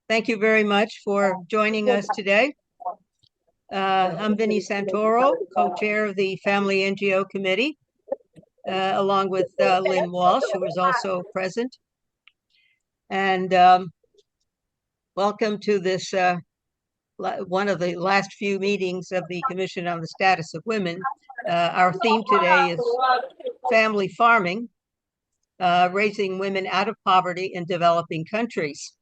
Thank you very much for joining us today. I'm Vinnie Santoro, co-chair of the Family NGO Committee, along with Lynn Walsh, who is also present. And welcome to this one of the last few meetings of the Commission on the Status of Women. Our theme today is family farming, raising women out of poverty in developing countries.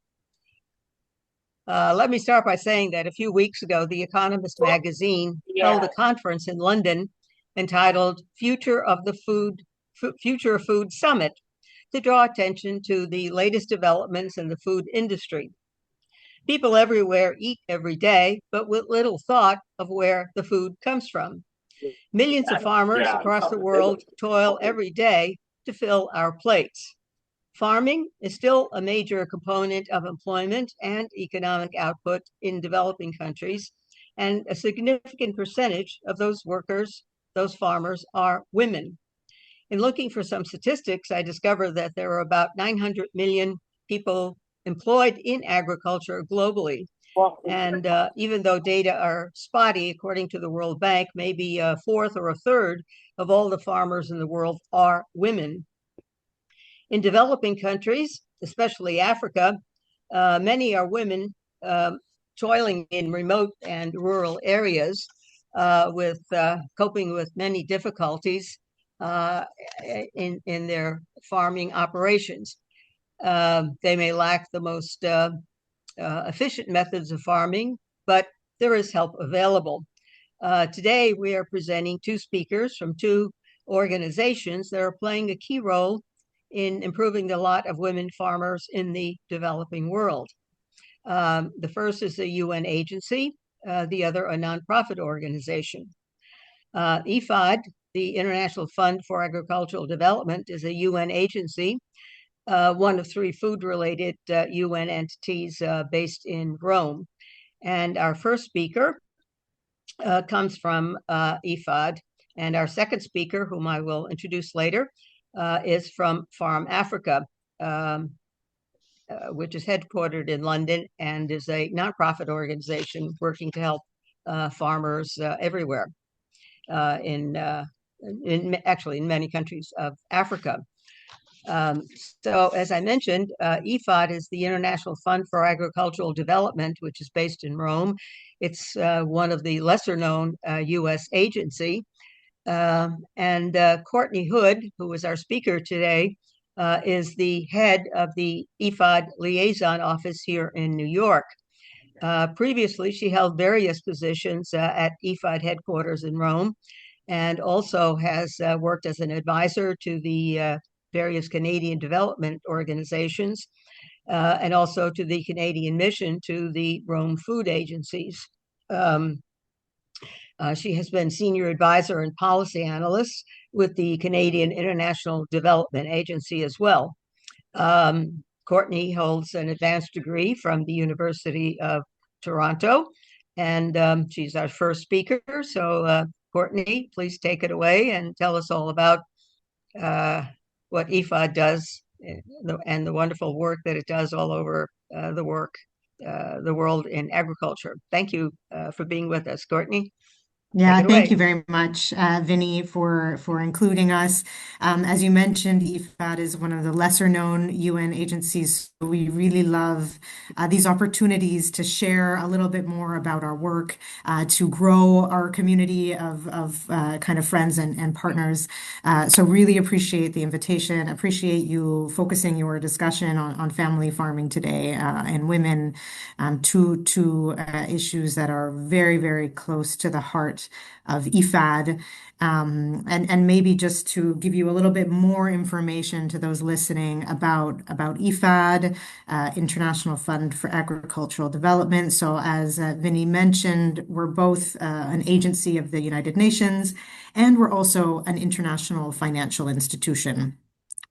Let me start by saying that a few weeks ago, The Economist magazine held a conference in London entitled Future of Food Summit to draw attention to the latest developments in the food industry. People everywhere eat every day, but with little thought of where the food comes from. Millions of farmers across the world toil every day to fill our plates. Farming is still a major component of employment and economic output in developing countries, and a significant percentage of those workers, those farmers, are women. In looking for some statistics, I discovered that there are about 900 million people employed in agriculture globally. And even though data are spotty, according to the World Bank, maybe a fourth or a third of all the farmers in the world are women. In developing countries, especially Africa, many are women toiling in remote and rural areas with coping with many difficulties in their farming operations. They may lack the most efficient methods of farming, but there is help available. Today, we are presenting two speakers from two organizations that are playing a key role in improving the lot of women farmers in the developing world. The first is a UN agency, the other a nonprofit organization. IFAD, the International Fund for Agricultural Development, is a UN agency, one of three food-related UN entities based in Rome. And our first speaker comes from IFAD, and our second speaker, whom I will introduce later, is from FarmAfrica, which is headquartered in London and is a nonprofit organization working to help farmers everywhere, actually in many countries of Africa. So as I mentioned, IFAD is the International Fund for Agricultural Development, which is based in Rome. It's one of the lesser known US agency. And Courtney Hood, who is our speaker today, is the head of the IFAD liaison office here in New York. Previously, she held various positions at IFAD headquarters in Rome, and also has worked as an advisor to the various Canadian development organizations, and also to the Canadian mission to the Rome food agencies. She has been senior advisor and policy analyst with the Canadian International Development Agency as well. Courtney holds an advanced degree from the University of Toronto, and she's our first speaker. So Courtney, please take it away and tell us all about what IFAD does and the wonderful work that it does all over the world in agriculture. Thank you for being with us, Courtney. Yeah, thank you very much, Vinnie, for including us. As you mentioned, IFAD is one of the lesser known UN agencies. We really love these opportunities to share a little bit more about our work, to grow our community of kind of friends and partners. So really appreciate the invitation, appreciate you focusing your discussion on family farming today and women, two issues that are very, very close to the heart of IFAD, and maybe just to give you a little bit more information to those listening about IFAD, International Fund for Agricultural Development. So as Vinnie mentioned, we're both an agency of the United Nations, and we're also an international financial institution.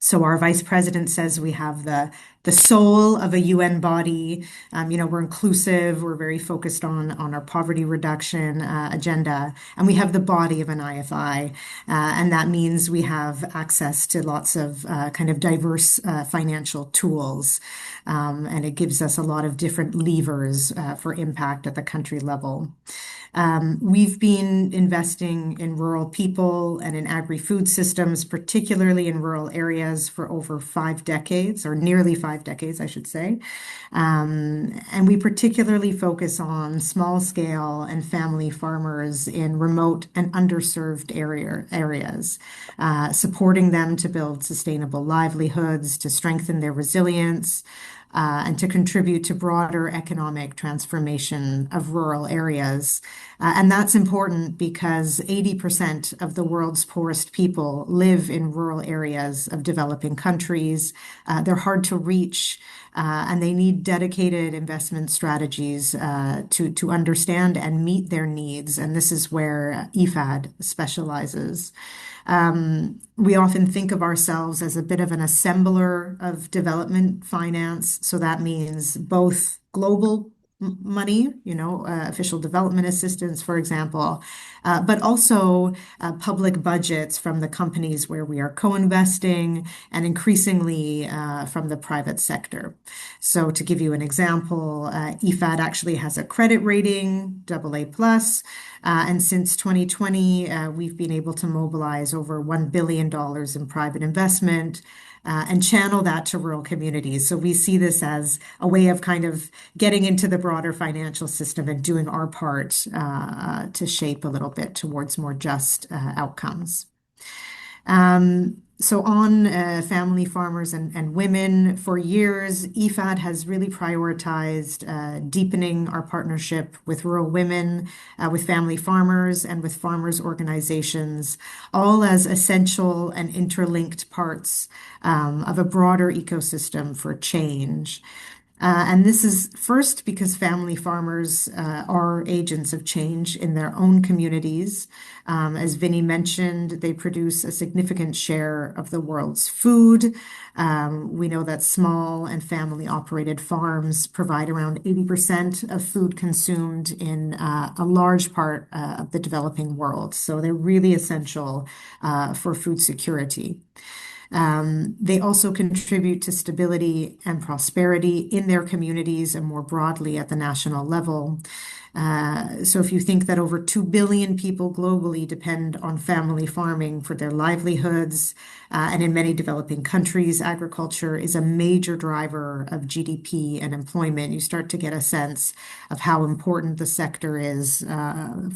So our vice president says we have the the soul of a UN body. We're inclusive, we're very focused on our poverty reduction agenda, and we have the body of an IFI. And that means we have access to lots of kind of diverse financial tools. And it gives us a lot of different levers for impact at the country level. We've been investing in rural people and in agri-food systems, particularly in rural areas, for over 5 decades, or nearly 5 decades, I should say. And we particularly focus on small scale and family farmers in remote and underserved areas, supporting them to build sustainable livelihoods, to strengthen their resilience, and to contribute to broader economic transformation of rural areas. And that's important because 80% of the world's poorest people live in rural areas of developing countries. They're hard to reach, and they need dedicated investment strategies to understand and meet their needs. And this is where IFAD specializes. We often think of ourselves as a bit of an assembler of development finance. So that means both global money, official development assistance, for example, but also public budgets from the companies where we are co-investing and increasingly from the private sector. So to give you an example, IFAD actually has a credit rating, AA+. And since 2020, we've been able to mobilize over $1 billion in private investment and channel that to rural communities. So we see this as a way of kind of getting into the broader financial system and doing our part to shape a little bit towards more just outcomes. So on family farmers and women, for years, IFAD has really prioritized deepening our partnership with rural women, with family farmers, and with farmers organizations, all as essential and interlinked parts of a broader ecosystem for change. And this is first because family farmers are agents of change in their own communities. As Vinny mentioned, they produce a significant share of the world's food. We know that small and family-operated farms provide around 80% of food consumed in a large part of the developing world. So they're really essential for food security. They also contribute to stability and prosperity in their communities and more broadly at the national level. So if you think that over 2 billion people globally depend on family farming for their livelihoods, and in many developing countries, agriculture is a major driver of GDP and employment, you start to get a sense of how important the sector is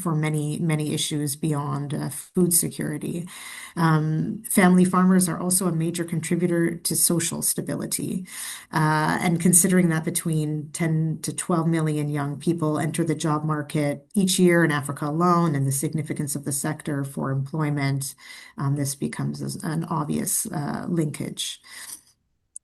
for many, many issues beyond food security. Family farmers are also a major contributor to social stability. And considering that between 10 to 12 million young people enter the job market each year in Africa alone, and the significance of the sector for employment, this becomes an obvious linkage.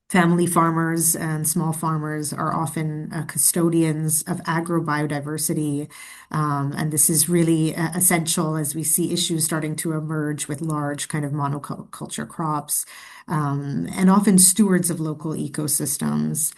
Family farmers and small farmers are often custodians of agrobiodiversity, and this is really essential as we see issues starting to emerge with large kind of monoculture crops, and often stewards of local ecosystems.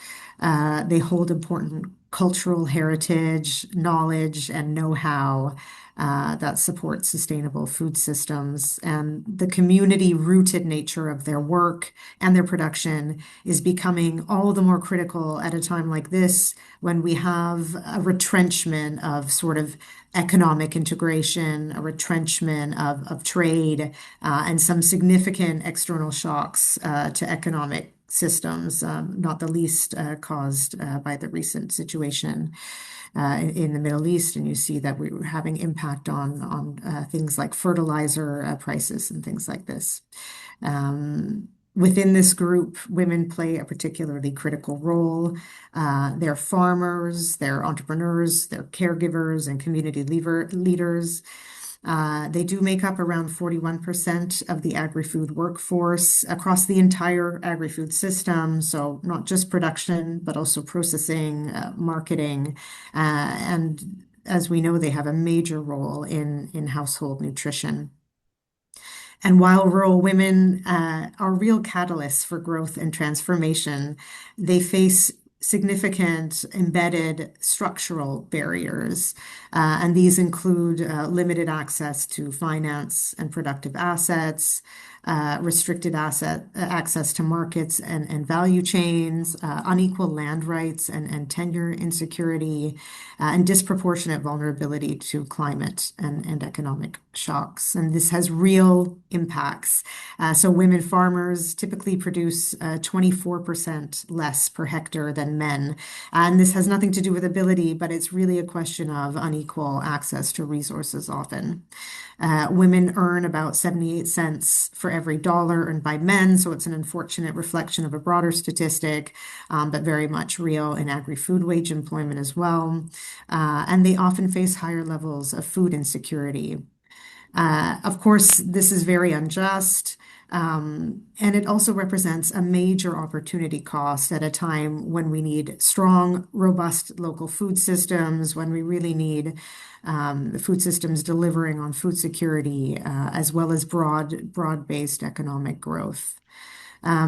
They hold important cultural heritage, knowledge, and know-how that support sustainable food systems. And the community-rooted nature of their work and their production is becoming all the more critical at a time like this, when we have a retrenchment of sort of economic integration, a retrenchment of trade, and some significant external shocks to economic systems, not the least caused by the recent situation in the Middle East. And you see that we're having impact on things like fertilizer prices and things like this. Within this group, women play a particularly critical role. They're farmers, they're entrepreneurs, they're caregivers and community leaders. They do make up around 41% of the agri-food workforce across the entire agri-food system. So not just production, but also processing, marketing, and as we know, they have a major role in household nutrition. And while rural women are real catalysts for growth and transformation, they face significant embedded structural barriers. And these include limited access to finance and productive assets, restricted access to markets and value chains, unequal land rights and tenure insecurity, and disproportionate vulnerability to climate and economic shocks. And this has real impacts. So women farmers typically produce 24% less per hectare than men. And this has nothing to do with ability, but it's really a question of unequal access to resources often. Women earn about 78 cents for every dollar earned by men, so it's an unfortunate reflection of a broader statistic, but very much real in agri-food wage employment as well. And they often face higher levels of food insecurity. Of course, this is very unjust. And it also represents a major opportunity cost at a time when we need strong, robust local food systems, when we really need the food systems delivering on food security, as well as broad-based economic growth.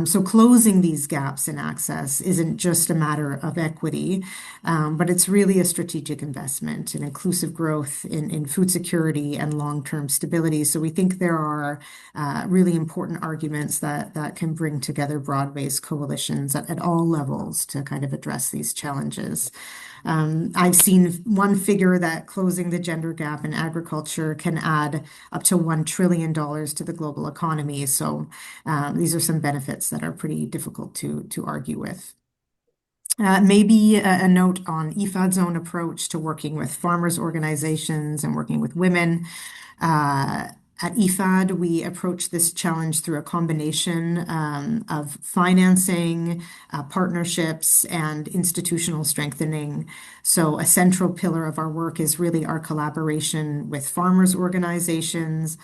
So closing these gaps in access isn't just a matter of equity, but it's really a strategic investment in inclusive growth, in food security and long-term stability. So we think there are really important arguments that can bring together broad-based coalitions at all levels to kind of address these challenges. I've seen one figure that closing the gender gap in agriculture can add up to $1 trillion to the global economy. So these are some benefits that are pretty difficult to argue with. Maybe a note on IFAD's own approach to working with farmers organizations and working with women. At IFAD, we approach this challenge through a combination of financing, partnerships, and institutional strengthening. So a central pillar of our work is really our collaboration with farmers organizations.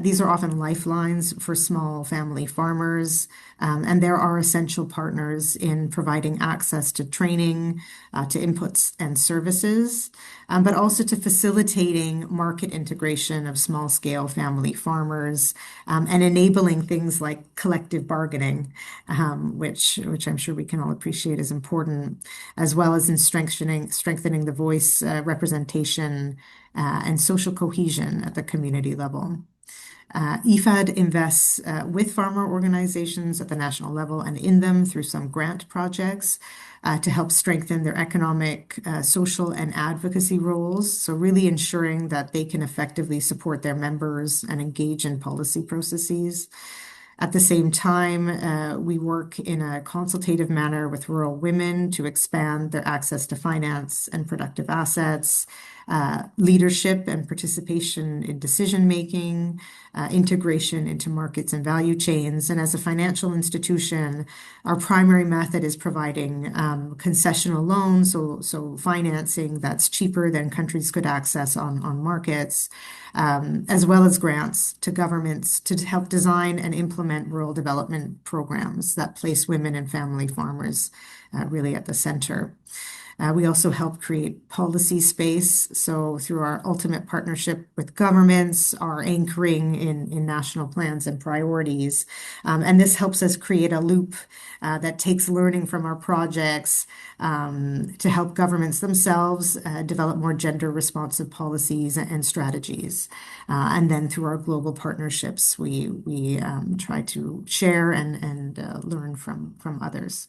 These are often lifelines for small family farmers, and there are essential partners in providing access to training, to inputs and services, but also to facilitating market integration of small-scale family farmers, and enabling things like collective bargaining, which I'm sure we can all appreciate is important, as well as in strengthening the voice, representation, and social cohesion at the community level. IFAD invests with farmer organizations at the national level and in them through some grant projects to help strengthen their economic, social, and advocacy roles. So really ensuring that they can effectively support their members and engage in policy processes. At the same time, we work in a consultative manner with rural women to expand their access to finance and productive assets, leadership and participation in decision-making, integration into markets and value chains. And as a financial institution, our primary method is providing concessional loans, so financing that's cheaper than countries could access on markets, as well as grants to governments to help design and implement rural development programs that place women and family farmers really at the center. We also help create policy space. So through our ultimate partnership with governments, our anchoring in national plans and priorities. And this helps us create a loop that takes learning from our projects to help governments themselves develop more gender responsive policies and strategies. And then through our global partnerships, we try to share and learn from others.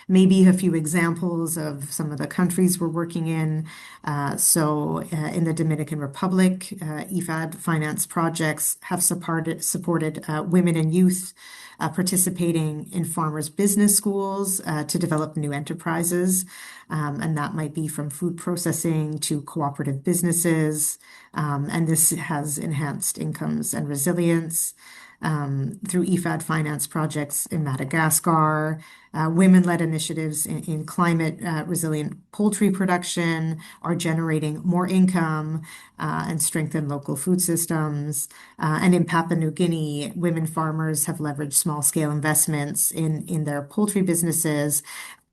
Maybe a few examples of some of the countries we're working in. In the Dominican Republic, IFAD finance projects have supported women and youth participating in farmers' business schools to develop new enterprises. And that might be from food processing to cooperative businesses. And this has enhanced incomes and resilience. Through IFAD finance projects in Madagascar, women-led initiatives in climate resilient poultry production are generating more income and strengthen local food systems. And in Papua New Guinea, women farmers have leveraged small-scale investments in their poultry businesses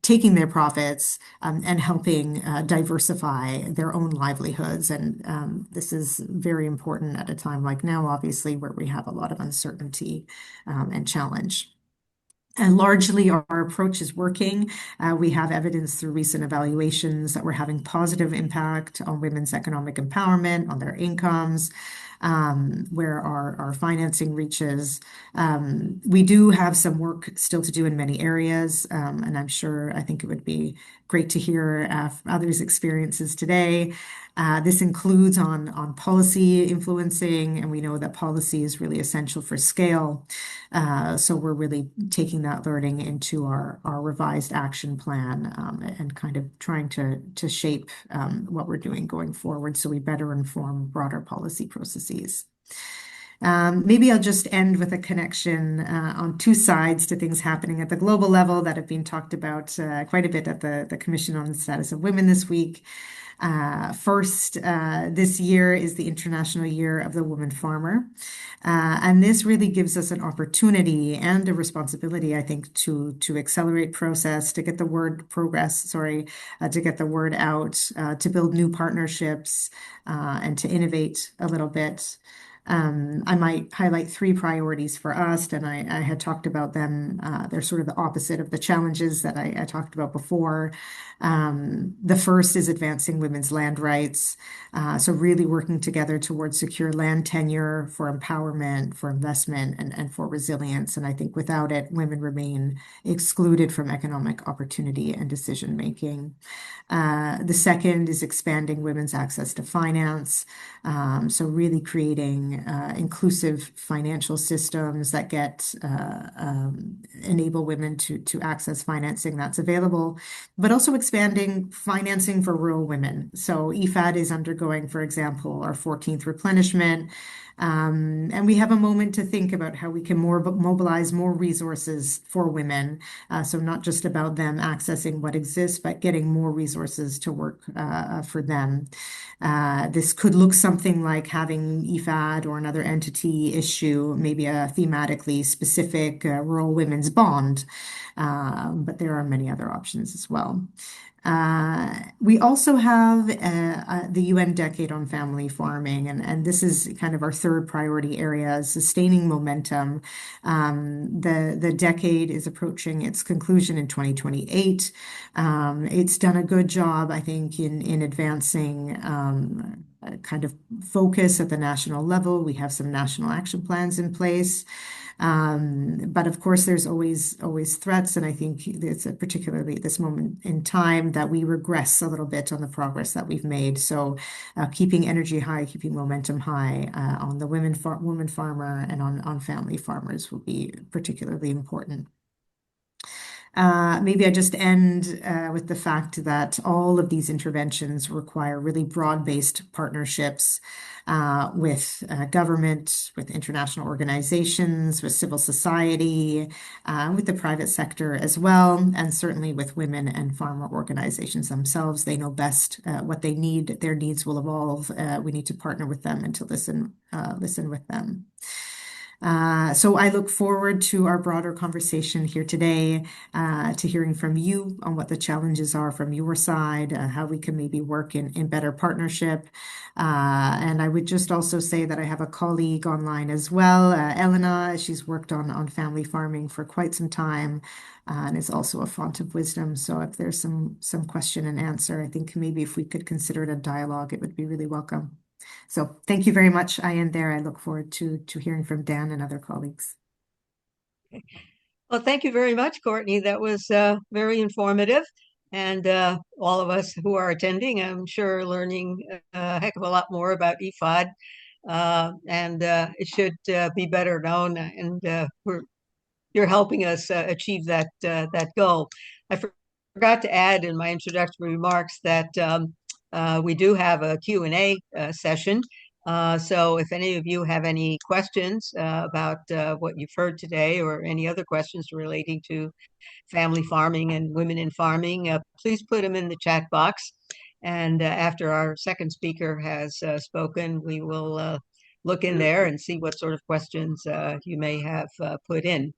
taking their profits and helping diversify their own livelihoods. And this is very important at a time like now, obviously, where we have a lot of uncertainty and challenge. And largely, our approach is working. We have evidence through recent evaluations that we're having positive impact on women's economic empowerment, on their incomes, where our financing reaches. We do have some work still to do in many areas, and I think it would be great to hear others' experiences today. This includes on policy influencing, and we know that policy is really essential for scale. So we're really taking that learning into our revised action plan and kind of trying to shape what we're doing going forward so we better inform broader policy processes. Maybe I'll just end with a connection on two sides to things happening at the global level that have been talked about quite a bit at the Commission on the Status of Women this week. First, this year is the International Year of the Woman Farmer. And this really gives us an opportunity and a responsibility, I think, to accelerate process, to get the word to get the word out, to build new partnerships, and to innovate a little bit. I might highlight three priorities for us, and I had talked about them. They're sort of the opposite of the challenges that I talked about before. The first is advancing women's land rights. So really working together towards secure land tenure for empowerment, for investment, and for resilience. And I think without it, women remain excluded from economic opportunity and decision making. The second is expanding women's access to finance. So really creating inclusive financial systems that enable women to access financing that's available, but also expanding financing for rural women. So EFAD is undergoing, for example, our 14th replenishment. And we have a moment to think about how we can mobilize more resources for women. So not just about them accessing what exists, but getting more resources to work for them. This could look something like having EFAD or another entity issue maybe a thematically specific rural women's bond. But there are many other options as well. We also have the UN Decade on Family Farming, and this is kind of our third priority area, sustaining momentum. The decade is approaching its conclusion in 2028. It's done a good job, I think, in advancing kind of focus at the national level. We have some national action plans in place. But of course, there's always threats, and I think it's particularly at this moment in time that we regress a little bit on the progress that we've made. So, keeping energy high, keeping momentum high on the woman farmer and on family farmers will be particularly important. Maybe I just end with the fact that all of these interventions require really broad-based partnerships with government, with international organizations, with civil society, with the private sector as well, and certainly with women and farmer organizations themselves. They know best what they need. Their needs will evolve. We need to partner with them and to listen with them. So I look forward to our broader conversation here today, to hearing from you on what the challenges are from your side, how we can maybe work in better partnership. And I would just also say that I have a colleague online as well, Elena. She's worked on family farming for quite some time, and is also a font of wisdom. So if there's some question and answer, I think maybe if we could consider it a dialogue, it would be really welcome. So thank you very much. I end there. I look forward to hearing from Dan and other colleagues. Well, thank you very much, Courtney. That was very informative. And all of us who are attending, I'm sure, learning a heck of a lot more about EFOD. And it should be better known. And you're helping us achieve that goal. I forgot to add in my introductory remarks that we do have a Q&A session. So if any of you have any questions about what you've heard today or any other questions relating to family farming and women in farming, please put them in the chat box. And after our second speaker has spoken, we will look in there and see what sort of questions you may have put in.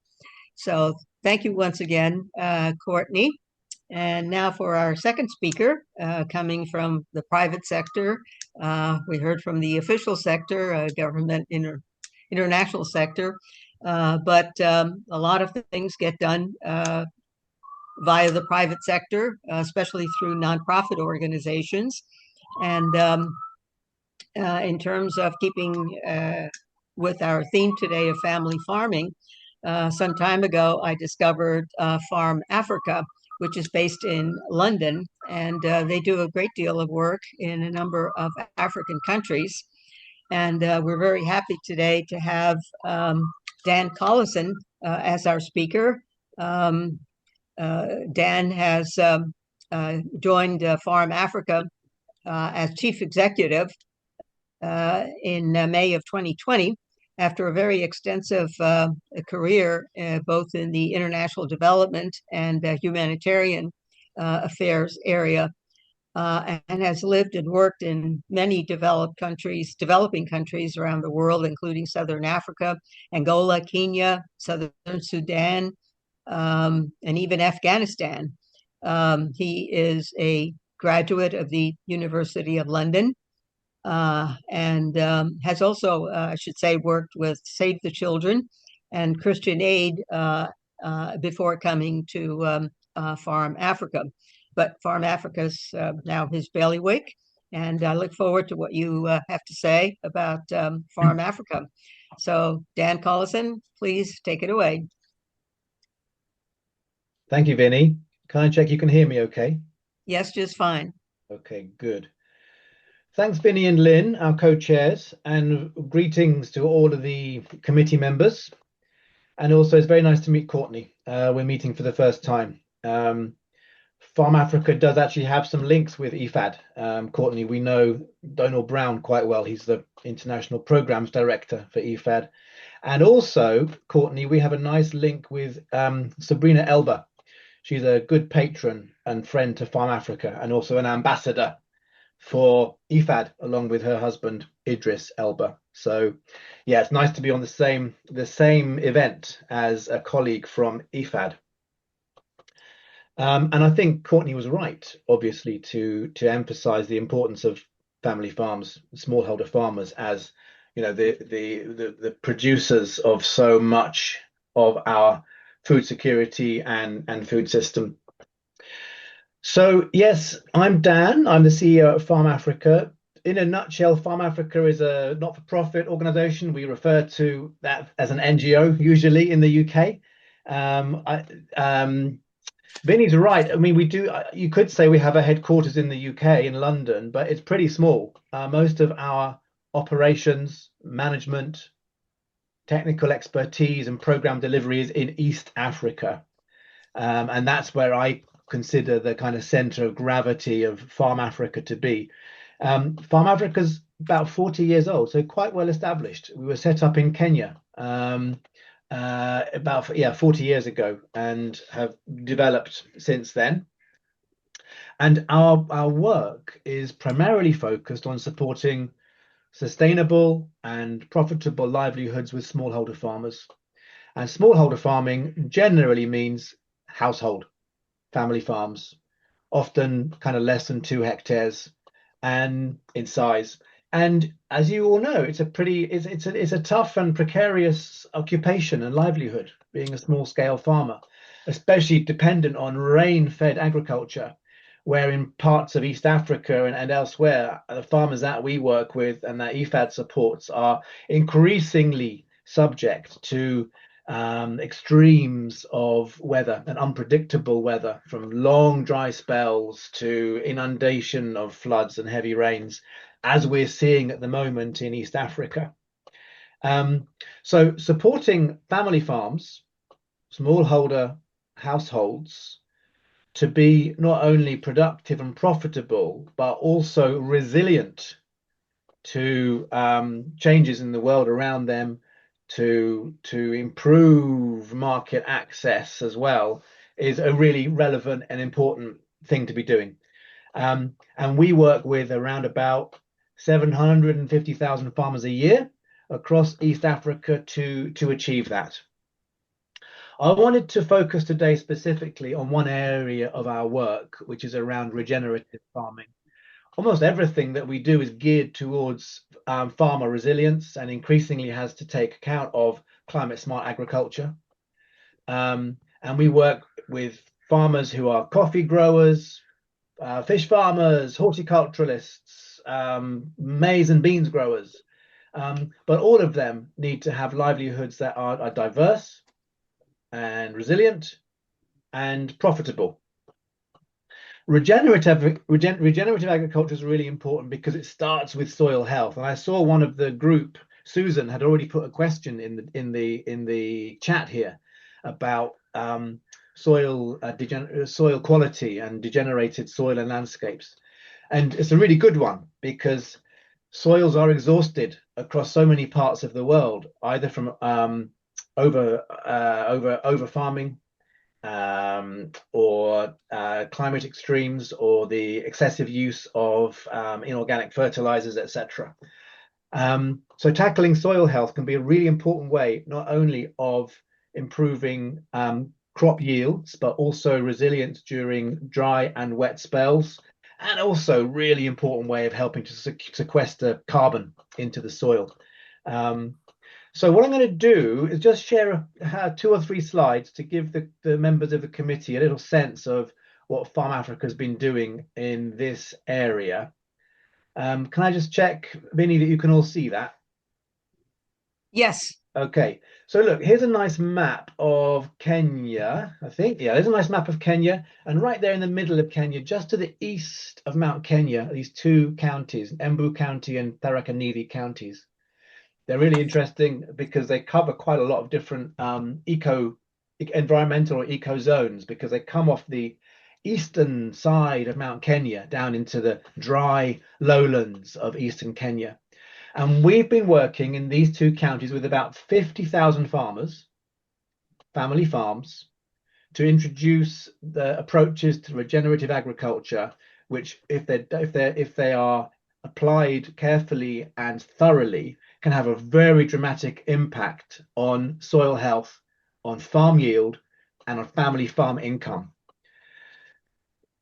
So thank you once again, Courtney. And now for our second speaker, coming from the private sector. We heard from the official sector, government, international sector, but a lot of things get done via the private sector, especially through nonprofit organizations. And in terms of keeping with our theme today of family farming, some time ago I discovered FarmAfrica, which is based in London, and they do a great deal of work in a number of African countries. And we're very happy today to have Dan Collison as our speaker. Dan has joined FarmAfrica as chief executive in May of 2020 after a very extensive career both in the international development and humanitarian affairs area, and has lived and worked in many developing countries around the world, including Southern Africa, Angola, Kenya, Southern Sudan, and even Afghanistan. He is a graduate of the University of London, and has also, I should say, worked with Save the Children and Christian Aid before coming to FarmAfrica. But FarmAfrica is now his bailiwick, and I look forward to what you have to say about FarmAfrica. So, Dan Collison, please take it away. Thank you, Vinny. Can I check you can hear me okay? Yes, just fine. Okay, good. Thanks, Vinny and Lynn, our co-chairs, and greetings to all of the committee members. And also, it's very nice to meet Courtney. We're meeting for the first time. FarmAfrica does actually have some links with IFAD. Courtney, we know Donald Brown quite well. He's the International Programs Director for IFAD. And also, Courtney, we have a nice link with Sabrina Elba. She's a good patron and friend to FarmAfrica, and also an ambassador for IFAD, along with her husband Idris Elba. So yeah, it's nice to be on the same event as a colleague from IFAD. And I think Courtney was right, obviously, to emphasize the importance of family farms, smallholder farmers, as you know, the producers of so much of our food security and food system. So yes, I'm Dan. I'm the CEO of FarmAfrica. In a nutshell, FarmAfrica is a not-for-profit organization. We refer to that as an NGO, usually in the UK. Vinny's right. I mean, we do. You could say we have a headquarters in the UK, in London, but it's pretty small. Most of our operations, management, technical expertise, and program delivery is in East Africa, and that's where I consider the kind of center of gravity of FarmAfrica to be. FarmAfrica's about 40 years old, so quite well established. We were set up in Kenya about 40 years ago, and have developed since then. And our work is primarily focused on supporting sustainable and profitable livelihoods with smallholder farmers. And smallholder farming generally means household family farms, often kind of less than 2 hectares and in size. And as you all know, it's a tough and precarious occupation and livelihood, being a small scale farmer, especially dependent on rain-fed agriculture, where in parts of East Africa and elsewhere, the farmers that we work with and that IFAD supports are increasingly subject to extremes of weather and unpredictable weather, from long dry spells to inundation of floods and heavy rains, as we're seeing at the moment in East Africa. So supporting family farms, smallholder households, to be not only productive and profitable, but also resilient to changes in the world around them, to improve market access as well, is a really relevant and important thing to be doing. And we work with around about 750,000 farmers a year across East Africa to achieve that. I wanted to focus today specifically on one area of our work, which is around regenerative farming. Almost everything that we do is geared towards farmer resilience and increasingly has to take account of climate smart agriculture. And we work with farmers who are coffee growers, fish farmers, horticulturalists, maize and beans growers. But all of them need to have livelihoods that are diverse and resilient and profitable. Regenerative agriculture is really important because it starts with soil health. And I saw one of the group, Susan, had already put a question in the chat here about soil quality and degenerated soil and landscapes. And it's a really good one because soils are exhausted across so many parts of the world, either from over farming, or climate extremes, or the excessive use of inorganic fertilizers, etc. So tackling soil health can be a really important way, not only of improving crop yields, but also resilience during dry and wet spells, and also really important way of helping to sequester carbon into the soil. So what I'm going to do is just share 2 or 3 slides to give the members of the committee a little sense of what FarmAfrica has been doing in this area. Can I just check, Vinny, that you can all see that? Yes. Okay, so look, here's a nice map of Kenya, I think. Yeah, there's a nice map of Kenya. And right there in the middle of Kenya, just to the east of Mount Kenya, these 2 counties, Embu County and Tharaka Nithi counties. They're really interesting because they cover quite a lot of different environmental or eco zones, because they come off the eastern side of Mount Kenya down into the dry lowlands of eastern Kenya. And we've been working in these 2 counties with about 50,000 farmers, family farms, to introduce the approaches to regenerative agriculture, which if they are applied carefully and thoroughly, can have a very dramatic impact on soil health, on farm yield, and on family farm income.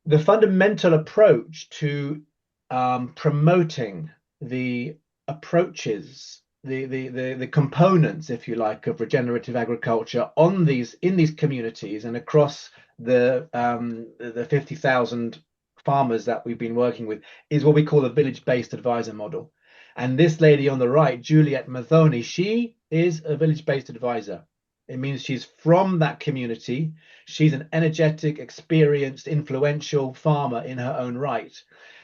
The fundamental approach to promoting the approaches, the components, if you like, of regenerative agriculture in these communities and across the 50,000 farmers that we've been working with, is what we call a village-based advisor model. And this lady on the right, Juliet Mathoni, she is a village-based advisor. It means she's from that community. She's an energetic, experienced, influential farmer in her own right.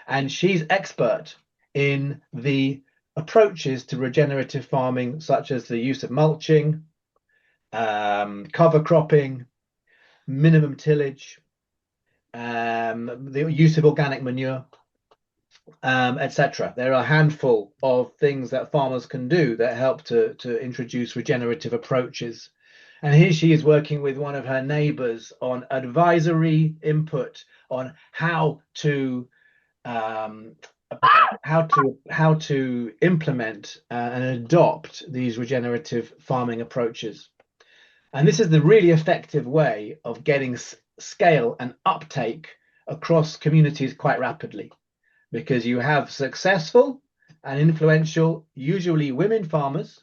And she's expert in the approaches to regenerative farming, such as the use of mulching, cover cropping, minimum tillage, the use of organic manure, etc. There are a handful of things that farmers can do that help to introduce regenerative approaches. And here she is working with one of her neighbors on advisory input on how to implement and adopt these regenerative farming approaches. And this is the really effective way of getting scale and uptake across communities quite rapidly, because you have successful and influential, usually women farmers,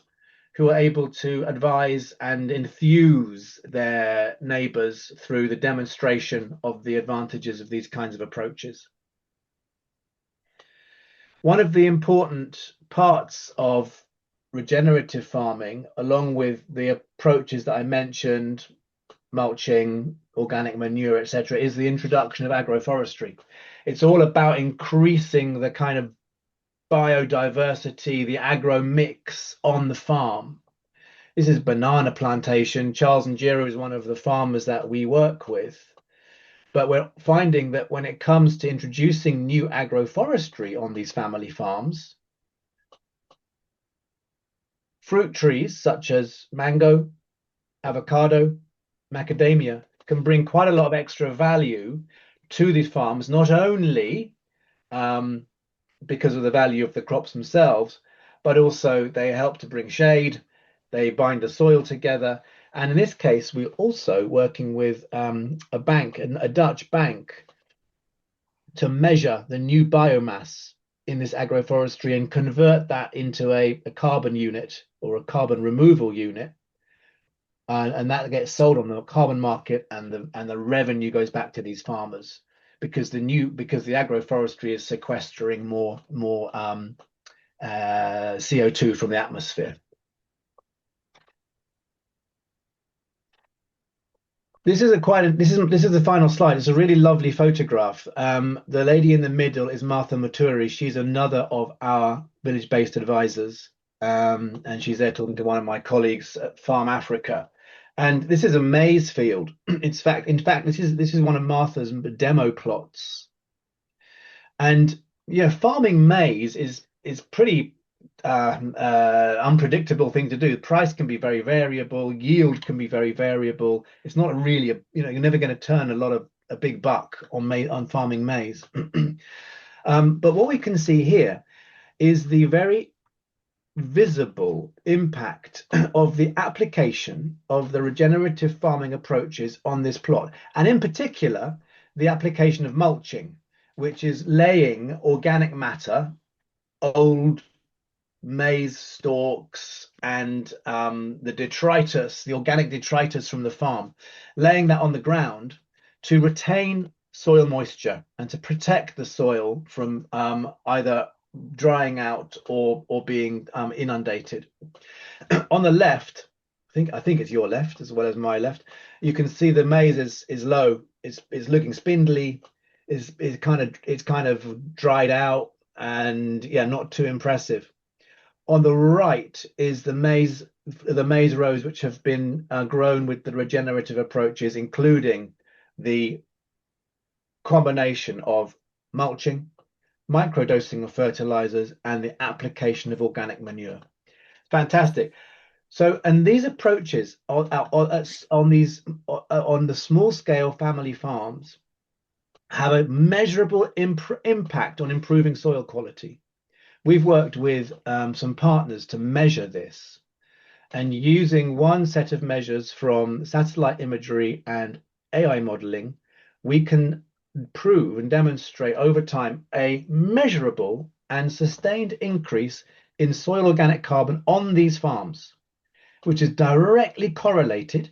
who are able to advise and enthuse their neighbors through the demonstration of the advantages of these kinds of approaches. One of the important parts of regenerative farming, along with the approaches that I mentioned, mulching, organic manure, etc., is the introduction of agroforestry. It's all about increasing the kind of biodiversity, the agro mix on the farm. This is banana plantation. Charles Njiro is one of the farmers that we work with. But we're finding that when it comes to introducing new agroforestry on these family farms, fruit trees such as mango, avocado, macadamia can bring quite a lot of extra value to these farms, not only because of the value of the crops themselves, but also they help to bring shade, they bind the soil together, And in this case, we're also working with a bank, a Dutch bank, to measure the new biomass in this agroforestry and convert that into a carbon unit or a carbon removal unit. And that gets sold on the carbon market, and the revenue goes back to these farmers because the agroforestry is sequestering more CO2 from the atmosphere. This is the final slide. It's a really lovely photograph. The lady in the middle is Martha Maturi. She's another of our village-based advisors, and she's there talking to one of my colleagues at FarmAfrica. And this is a maize field. In fact, this is one of Martha's demo plots. And yeah, farming maize is pretty unpredictable thing to do. The price can be very variable, yield can be very variable. It's not really you're never going to turn a big buck on farming maize. But what we can see here is the very visible impact of the application of the regenerative farming approaches on this plot, and in particular the application of mulching, which is laying organic matter, old maize stalks and the organic detritus from the farm, laying that on the ground to retain soil moisture and to protect the soil from either drying out or being inundated. On the left, I think it's your left as well as my left, you can see the maize is low, it's looking spindly, it's kind of dried out, and yeah, not too impressive. On the right is the maize rows which have been grown with the regenerative approaches, including the combination of mulching, microdosing of fertilizers, and the application of organic manure. Fantastic. So, and these approaches on the small scale family farms have a measurable impact on improving soil quality. We've worked with some partners to measure this, and using one set of measures from satellite imagery and AI modeling, we can prove and demonstrate over time a measurable and sustained increase in soil organic carbon on these farms, which is directly correlated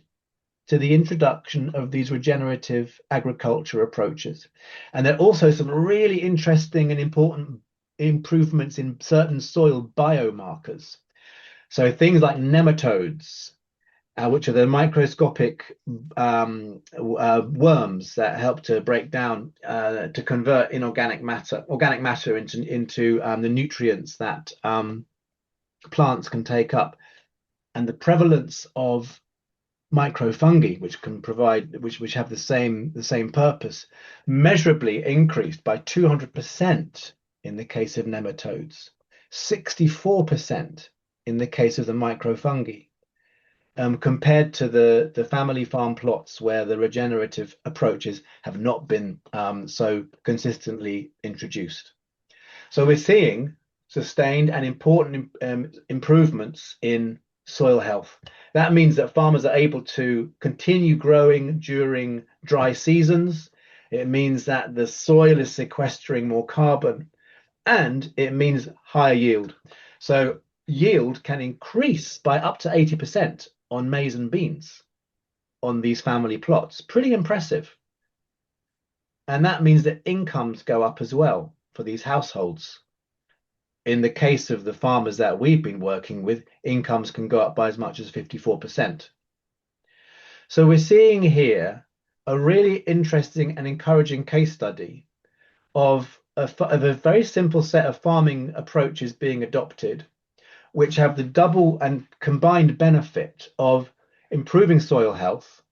to the introduction of these regenerative agriculture approaches. And there are also some really interesting and important improvements in certain soil biomarkers. So things like nematodes, which are the microscopic worms that help to break down, to convert inorganic matter, organic matter into the nutrients that plants can take up, and the prevalence of microfungi, which can provide, which have the same purpose, measurably increased by 200% in the case of nematodes, 64% in the case of the microfungi, compared to the family farm plots where the regenerative approaches have not been so consistently introduced. So we're seeing sustained and important improvements in soil health. That means that farmers are able to continue growing during dry seasons. It means that the soil is sequestering more carbon, and it means higher yield. So yield can increase by up to 80% on maize and beans on these family plots. Pretty impressive. And that means that incomes go up as well for these households. In the case of the farmers that we've been working with, incomes can go up by as much as 54%. So we're seeing here a really interesting and encouraging case study of a very simple set of farming approaches being adopted, which have the double and combined benefit of improving soil health,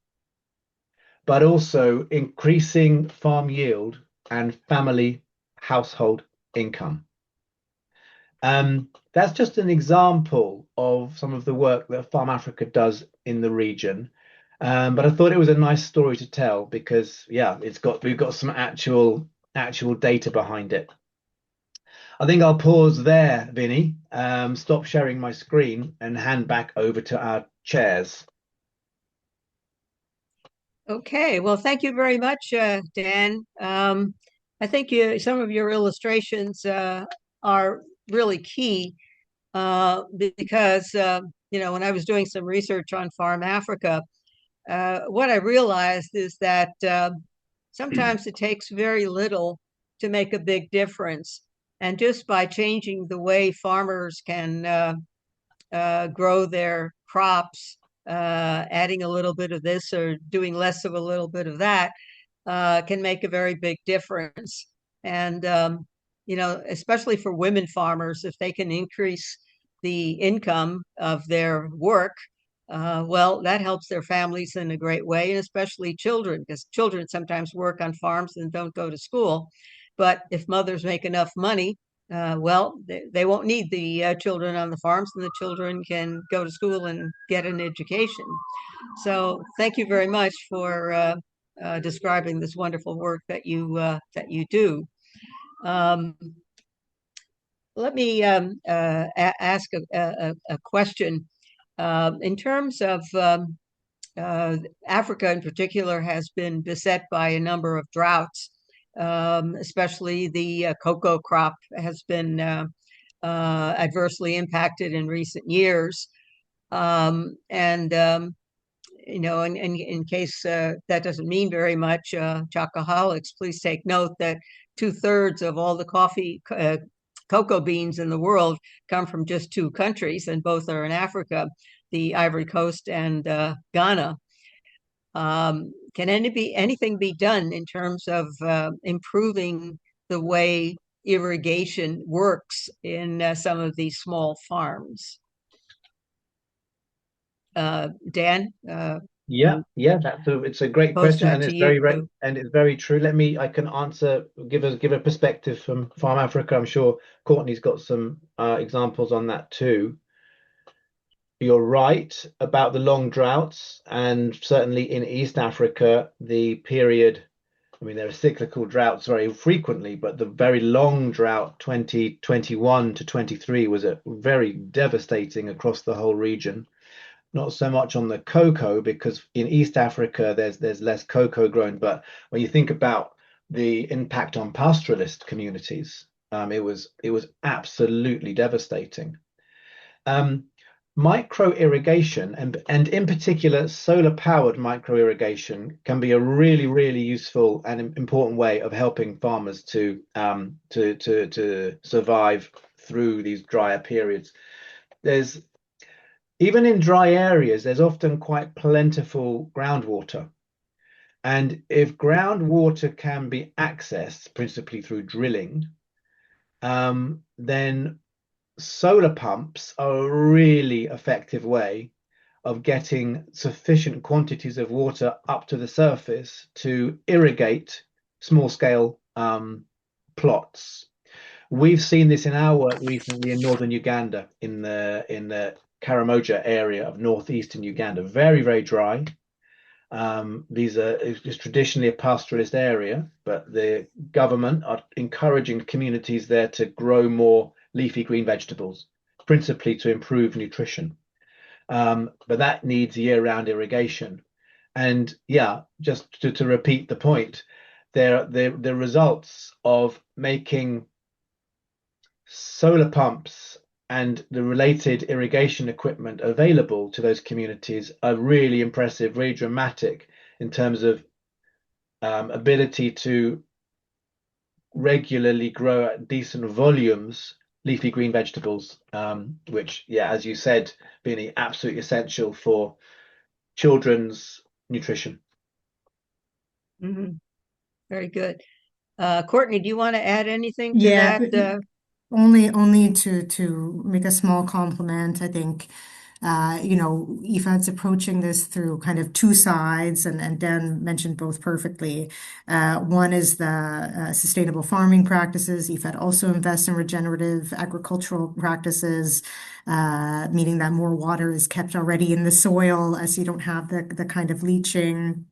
but also increasing farm yield and family household income. That's just an example of some of the work that FarmAfrica does in the region. But I thought it was a nice story to tell because, yeah, we've got some actual data behind it. I think I'll pause there, Vinny, stop sharing my screen and hand back over to our chairs. Okay, well, thank you very much, Dan. I think some of your illustrations are really key because, when I was doing some research on FarmAfrica, what I realized is that sometimes it takes very little to make a big difference. And just by changing the way farmers can grow their crops, adding a little bit of this or doing less of a little bit of that, can make a very big difference. And, especially for women farmers, if they can increase the income of their work, well, that helps their families in a great way, and especially children, because children sometimes work on farms and don't go to school. But if mothers make enough money, well, they won't need the children on the farms, and the children can go to school and get an education. So thank you very much for describing this wonderful work that you do. Um, Let me ask a question. In terms of Africa in particular has been beset by a number of droughts, especially the cocoa crop has been adversely impacted in recent years. And in case that doesn't mean very much, chocoholics, please take note that 2/3 of all the cocoa beans in the world come from just two countries, and both are in Africa, the Ivory Coast and Ghana. Can anything be done in terms of improving the way irrigation works in some of these small farms? Dan, Yeah, it's a great pose question, that and to it's you. very true. I can answer, give a perspective from FarmAfrica. I'm sure Courtney's got some examples on that too. You're right about the long droughts, and certainly in East Africa, the period, I mean, there are cyclical droughts very frequently, but the very long drought, 2021 to 23, was very devastating across the whole region. Not so much on the cocoa, because in East Africa there's less cocoa grown, but when you think about the impact on pastoralist communities, it was absolutely devastating. Micro irrigation and in particular solar powered micro irrigation can be a really useful and important way of helping farmers to survive through these drier periods. Even in dry areas, there's often quite plentiful groundwater. And if groundwater can be accessed principally through drilling, then solar pumps are a really effective way of getting sufficient quantities of water up to the surface to irrigate small scale plots. We've seen this in our work recently in northern Uganda, in the Karamoja area of northeastern Uganda. Very dry. It's traditionally a pastoralist area, but the government are encouraging communities there to grow more leafy green vegetables, principally to improve nutrition. But that needs year-round irrigation. And yeah, just to repeat the point, the results of making solar pumps and the related irrigation equipment available to those communities are really impressive, really dramatic in terms of ability to regularly grow at decent volumes leafy green vegetables, which, yeah, as you said, being absolutely essential for children's nutrition. Mm-hmm. Very good. Courtney, do you want to add anything to Yeah, that? only to make a small compliment. I think IFAD's approaching this through kind of two sides, and Dan mentioned both perfectly. One is the sustainable farming practices. IFAD also invests in regenerative agricultural practices, meaning that more water is kept already in the soil, as you don't have the kind of leaching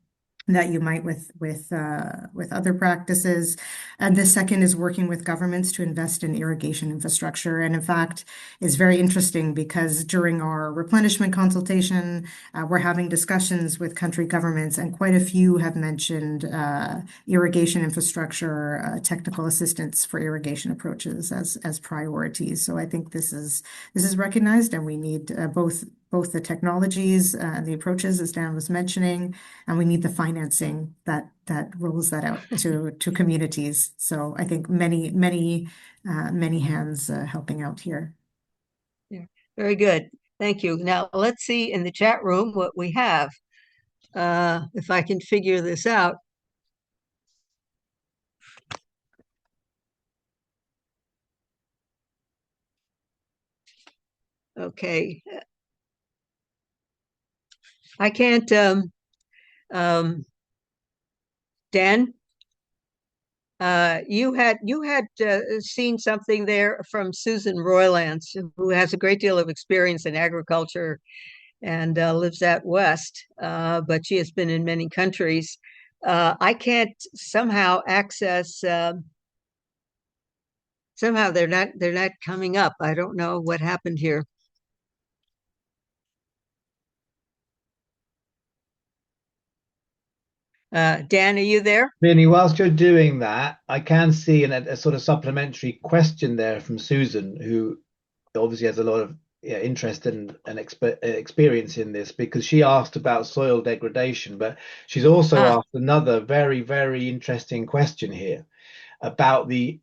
that you might with other practices. And the second is working with governments to invest in irrigation infrastructure. And in fact, it's very interesting because during our replenishment consultation, we're having discussions with country governments, and quite a few have mentioned irrigation infrastructure, technical assistance for irrigation approaches as priorities. So I think this is recognized, and we need both the technologies and the approaches, as Dan was mentioning, and we need the financing that rolls that out to communities. So I think many hands helping out here. Yeah, very good. Thank you. Now let's see in the chat room what we have. If I can figure this out. Okay. I can't, Dan, you had seen something there from Susan Roylance, who has a great deal of experience in agriculture and lives out west, but she has been in many countries. I can't somehow access. Somehow they're not coming up. I don't know what happened here. Dan, are you there? Vinny, whilst you're doing that, I can see a sort of supplementary question there from Susan, who obviously has a lot of interest and experience in this, because she asked about soil degradation, but she's also asked another very, very interesting question here about it's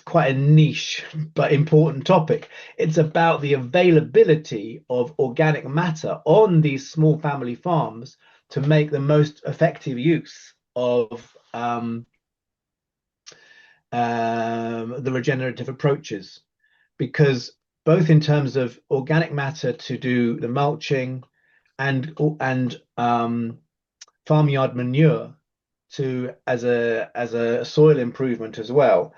quite a niche but important topic. It's about the availability of organic matter on these small family farms to make the most effective use of the regenerative approaches, because both in terms of organic matter to do the mulching and farmyard manure as a soil improvement as well.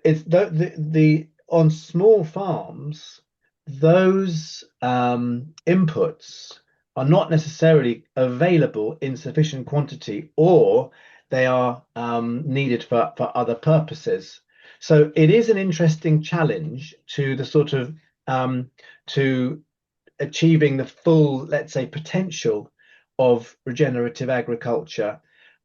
It's the on small farms, those inputs are not necessarily available in sufficient quantity, or they are needed for other purposes. So it is an interesting challenge to the sort of to achieving the full, let's say, potential of regenerative agriculture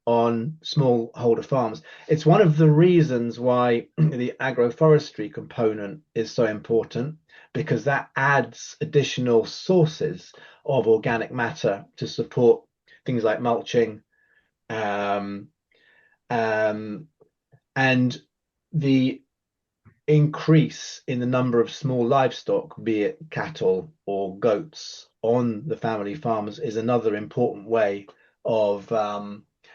on smallholder farms. It's one of the reasons why the agroforestry component is so important, because that adds additional sources of organic matter to support things like mulching, and the increase in the number of small livestock, be it cattle or goats, on the family farms is another important way of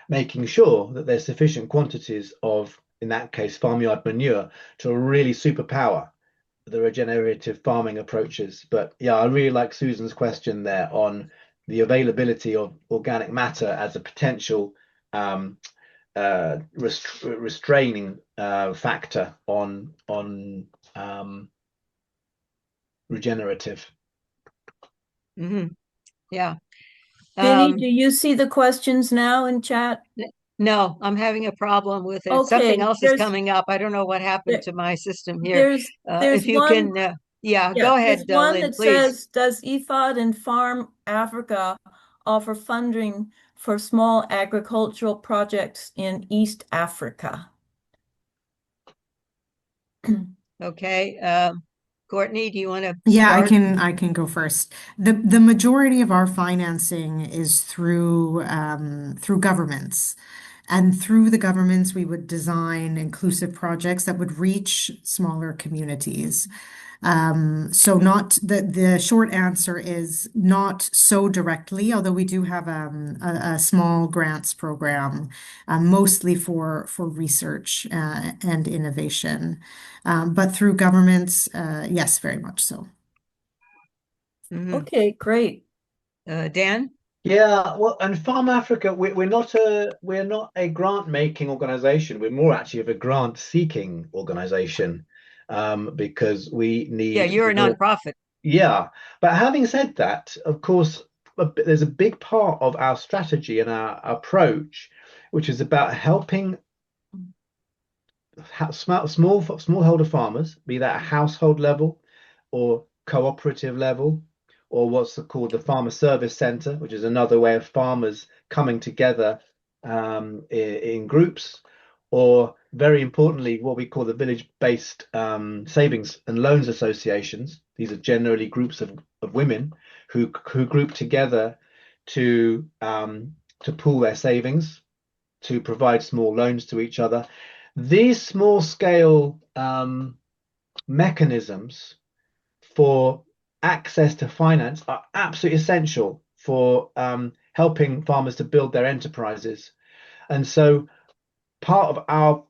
making sure that there's sufficient quantities of, in that case, farmyard manure to really superpower the regenerative farming approaches. But yeah, I really like Susan's question there on the availability of organic matter as a potential restraining factor on regenerative. Mm-hmm. Yeah. Vinny, do you see the questions now in chat? No, I'm having a problem with it. Okay, Something else is coming up. I don't know what happened to my system here. If you one, can, go ahead, there's one Lynn, that please. says, does IFAD and FarmAfrica offer funding for small agricultural projects in East Africa? Okay. Courtney, do you want to Yeah, start? I can go first. The majority of our financing is through governments. And through the governments, we would design inclusive projects that would reach smaller communities. So not the short answer is not so directly, although we do have a small grants program, mostly for research and innovation. But through governments, yes, very much so. Mm-hmm. Okay, great. Dan? Yeah, well, and FarmAfrica, we're not a grant making organization. We're more actually of a grant seeking organization, because we need. Yeah, you're a nonprofit. Yeah, but having said that, of course, there's a big part of our strategy and our approach which is about helping smallholder farmers, be that a household level or cooperative level, or what's called the Farmer Service Centre, which is another way of farmers coming together in groups, or very importantly, what we call the village-based savings and loans associations. These are generally groups of women who group together to pool their savings, to provide small loans to each other. These small scale mechanisms for access to finance are absolutely essential for helping farmers to build their enterprises. And so part of our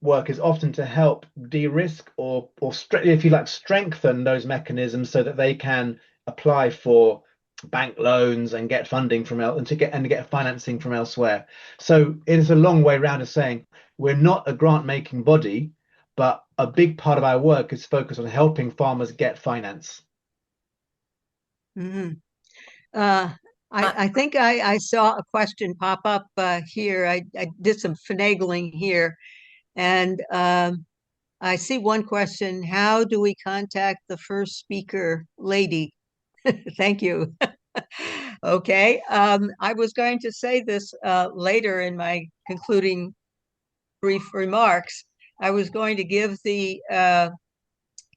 work is often to help de-risk or if you like, strengthen those mechanisms so that they can apply for bank loans and get funding from and get financing from elsewhere. So it is a long way around of saying we're not a grant making body, but a big part of our work is focused on helping farmers get finance. Mm-hmm. I think I saw a question pop up here. I did some finagling here, and I see one question. How do we contact the first speaker lady? Thank you. Okay. I was going to say this later in my concluding brief remarks. I was going to give the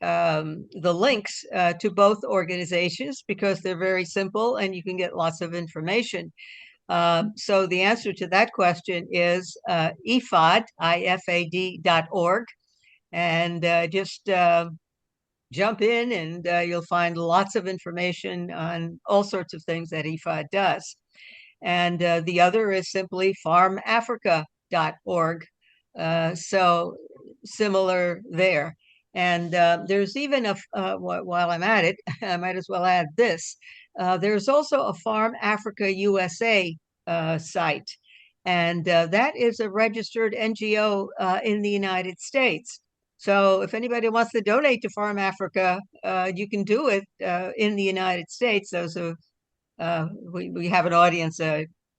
links to both organizations because they're very simple and you can get lots of information. So the answer to that question is ifad.org, and just jump in and you'll find lots of information on all sorts of things that IFAD does. And the other is simply FarmAfrica.org. So similar there. And there's even while I'm at it, I might as well add this. There's also a Farm Africa USA site. And that is a registered NGO in the United States. So if anybody wants to donate to Farm Africa, you can do it in the United States. Those are we have an audience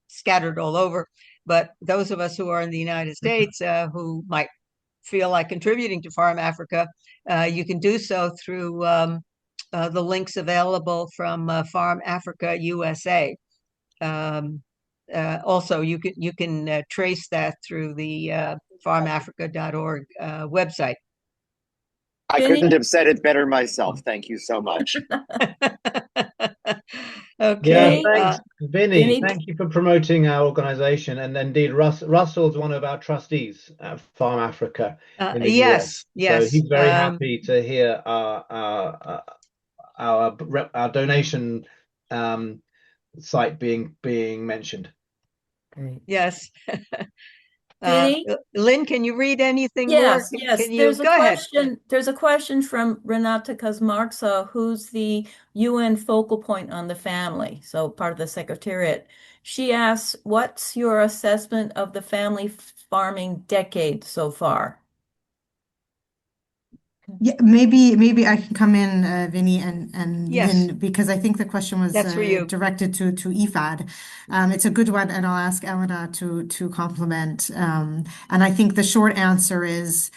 scattered all over, but those of us who are in the United States who might feel like contributing to Farm Africa, you can do so through the links available from Farm Africa USA. Also, you can trace that through the farmafrica.org website. I couldn't have said it better myself. Thank you so much. Okay. Yeah, thanks, Vinny. Thank you for promoting our organization. And indeed, Russell's one of our trustees at Farm Africa in the US. Yes. So he's very happy to hear our donation site being mentioned. Great. Yes. Vinny? Lynn, can you read anything yes, more? Yes, Can you there's a go question. ahead. There's a question from Renata Kazmarza, who's the UN focal point on the family, so part of the Secretariat. She asks, what's your assessment of the family farming decade so far? Yeah, maybe I can come in, Vinny and Yes. Lynn, because I think the question was That's for you. directed to IFAD. It's a good one, and I'll ask Elena to complement. And I think the short answer is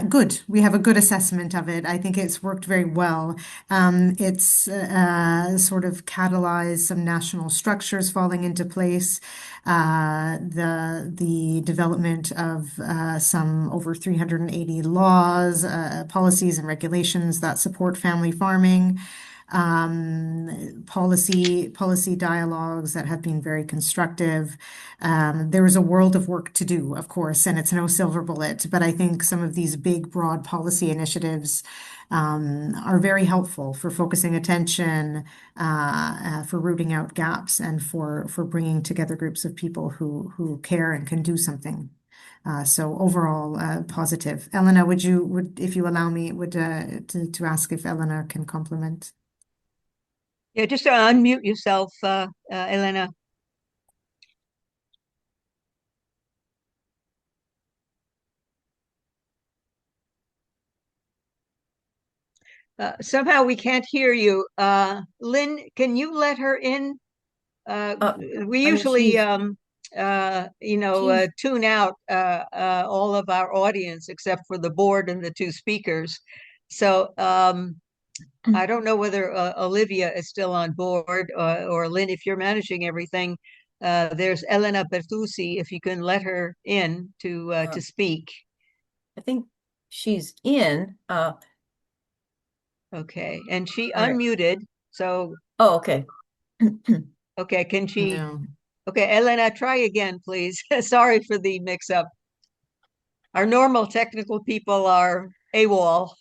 good. We have a good assessment of it. I think it's worked very well. It's sort of catalyzed some national structures falling into place. The development of some over 380 laws, policies, and regulations that support family farming, policy dialogues that have been very constructive. There is a world of work to do, of course, and it's no silver bullet, but I think some of these big, broad policy initiatives are very helpful for focusing attention, for rooting out gaps, and for bringing together groups of people who care and can do something. So overall, positive. Elena, if you allow me, to ask if Elena can complement. Yeah, just unmute yourself, Elena. Somehow we can't hear you. Lynn, can you let her in? We usually tune out all of our audience except for the board and the two speakers. So I don't know whether Olivia is still on board, or Lynn, if you're managing everything. There's Elena Bertuzzi, if you can let her in to speak. I think she's in. Okay, and she All right. unmuted, so Oh, okay. okay, can she? No. Okay, Elena, try again, please. Sorry for the mix-up. Our normal technical people are AWOL.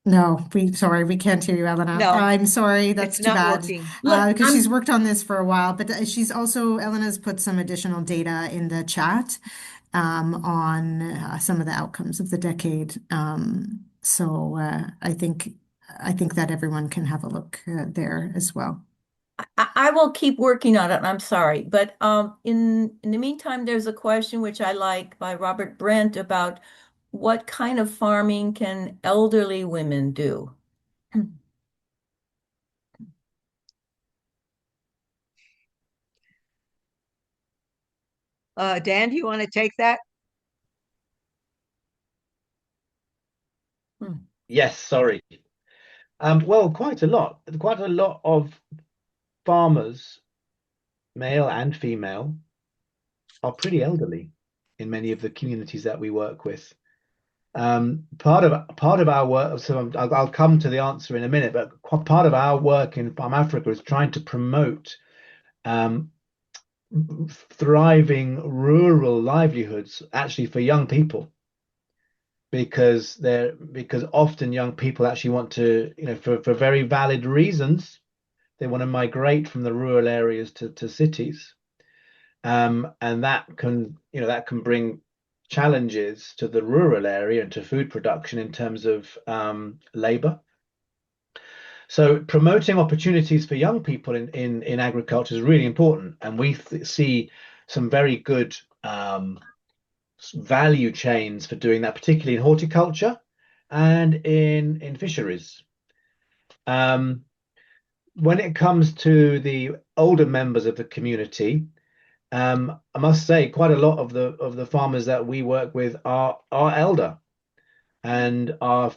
No, sorry, we can't hear you, Elena. No, I'm sorry, that's it's too not bad. working. Look, Because she's worked on this for a while, but she's also, Elena's put some additional data in the chat on some of the outcomes of the decade. So I think that everyone can have a look there as well. I will keep working on it. I'm sorry, but in the meantime, there's a question which I like by Robert Brent about what kind of farming can elderly women do? Dan, do you want to take that? Yes, sorry. Well, quite a lot. Quite a lot of farmers, male and female, are pretty elderly in many of the communities that we work with. Part of our work, so I'll come to the answer in a minute, but part of our work in FarmAfrica is trying to promote thriving rural livelihoods actually for young people, because often young people actually want to, for very valid reasons, they want to migrate from the rural areas to cities, and that can bring challenges to the rural area and to food production in terms of labor. So promoting opportunities for young people in agriculture is really important, and we see some very good value chains for doing that, particularly in horticulture and in fisheries. When it comes to the older members of the community, I must say quite a lot of the farmers that we work with are elder and are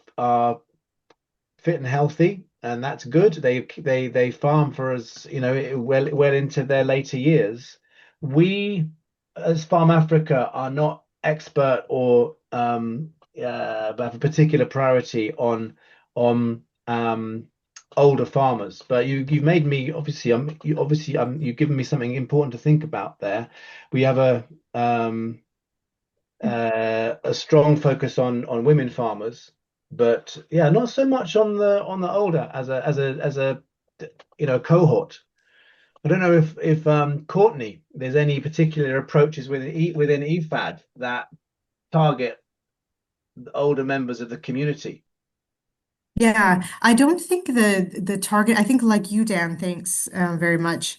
fit and healthy, and that's good. They farm for us, well into their later years. We, as FarmAfrica, are not expert or have a particular priority on older farmers, but you've made me you've given me something important to think about there. We have a strong focus on women farmers, but yeah, not so much on the older as a cohort. I don't know if Courtney, there's any particular approaches within EFAD that target the older members of the community. Yeah, I don't think the target, I think like you, Dan, thanks very much.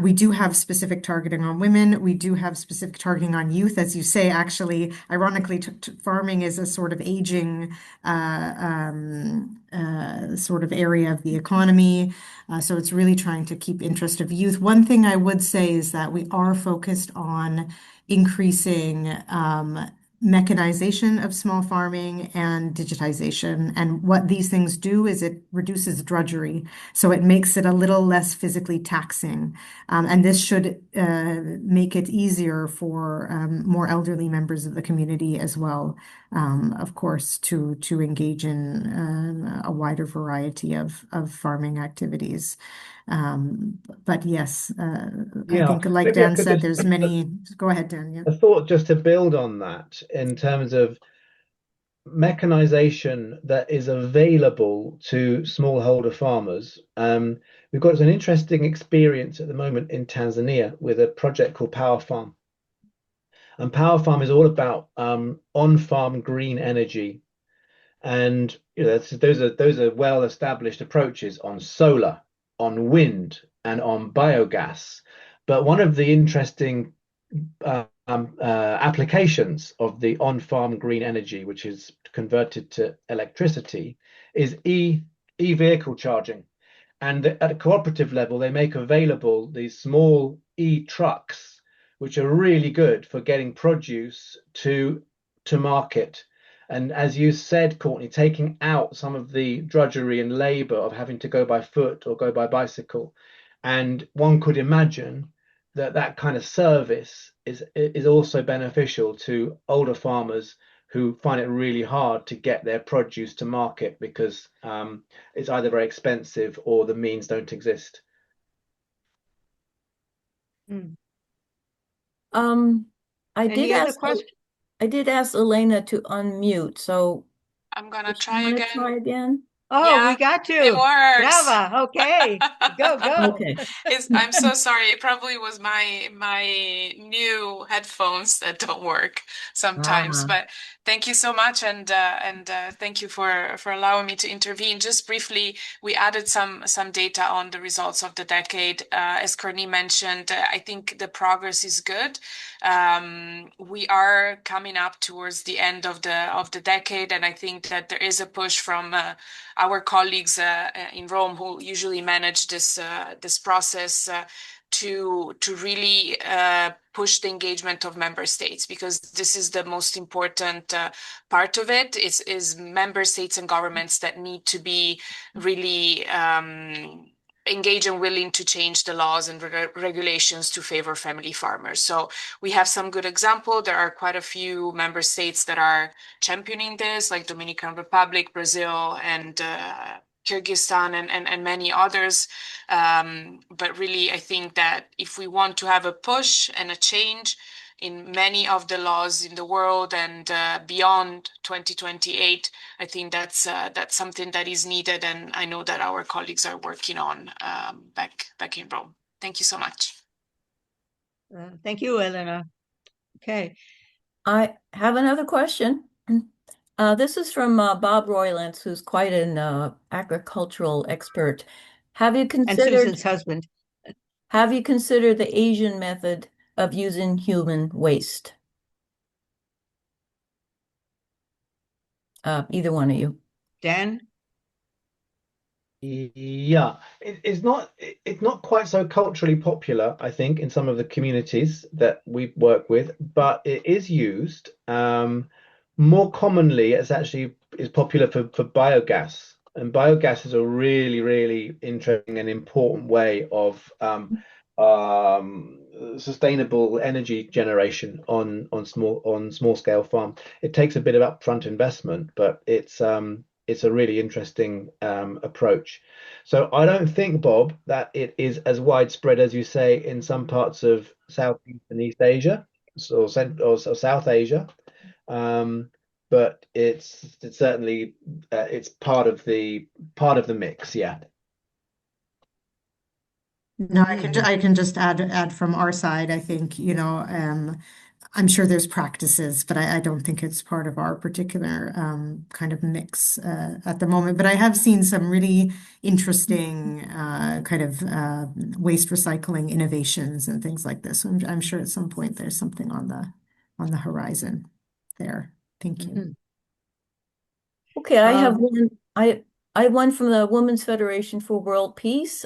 We do have specific targeting on women. We do have specific targeting on youth. As you say, actually, ironically, farming is a sort of aging sort of area of the economy. So it's really trying to keep interest of youth. One thing I would say is that we are focused on increasing mechanization of small farming and digitization. And what these things do is it reduces drudgery. So it makes it a little less physically taxing. And this should make it easier for more elderly members of the community as well, of course, to engage in a wider variety of farming activities. But yes, I think like Dan said, there's many. Go ahead, Dan. Yeah. I thought just to build on that in terms of mechanization that is available to smallholder farmers. We've got an interesting experience at the moment in Tanzania with a project called Power Farm. And Power Farm is all about on-farm green energy. And those are well-established approaches on solar, on wind, and on biogas. But one of the interesting applications of the on-farm green energy, which is converted to electricity, is e-vehicle charging. And at a cooperative level, they make available these small e-trucks, which are really good for getting produce to market. And as you said, Courtney, taking out some of the drudgery and labor of having to go by foot or go by bicycle. And one could imagine that that kind of service is also beneficial to older farmers who find it really hard to get their produce to market because it's either very expensive or the means don't exist. I Any did other ask questions? I did ask Elena to unmute, so I'm gonna does she try wanna again. try again? Oh, Yeah, we got it you. works. Java. Okay. Go, go. Okay. I'm so sorry. It probably was my new headphones that don't work sometimes. Ah. But thank you so much, and thank you for allowing me to intervene. Just briefly, we added some data on the results of the decade. As Courtney mentioned, I think the progress is good. We are coming up towards the end of the decade, and I think that there is a push from our colleagues in Rome who usually manage this process to really push the engagement of member states, because this is the most important part of it. Is member states and governments that need to be really engaged and willing to change the laws and regulations to favor family farmers. So we have some good example. There are quite a few member states that are championing this, like Dominican Republic, Brazil, and Kyrgyzstan, and many others. But really, I think that if we want to have a push and a change in many of the laws in the world and beyond 2028, I think that's something that is needed, and I know that our colleagues are working on back in Rome. Thank you so much. Thank you, Elena. Okay. I have another question. This is from Bob Roylance, who's quite an agricultural expert. Have you And considered Susan's husband. the Asian method of using human waste? Either one of you. Dan? Yeah, it's not quite so culturally popular, I think, in some of the communities that we work with, but it is used. More commonly, it's actually is popular for biogas, and biogas is a really, really interesting and important way of sustainable energy generation on small scale farm. It takes a bit of upfront investment, but it's a really interesting approach. So I don't think, Bob, that it is as widespread as you say in some parts of Southeast and East Asia, or South Asia, but it's certainly it's part of the mix. Yeah. No, I can just add from our side. I think, I'm sure there's practices, but I don't think it's part of our particular kind of mix at the moment. But I have seen some really interesting kind of waste recycling innovations and things like this. So I'm sure at some point there's something on the horizon there. Thank you. Okay, I have one. I have one from the Women's Federation for World Peace.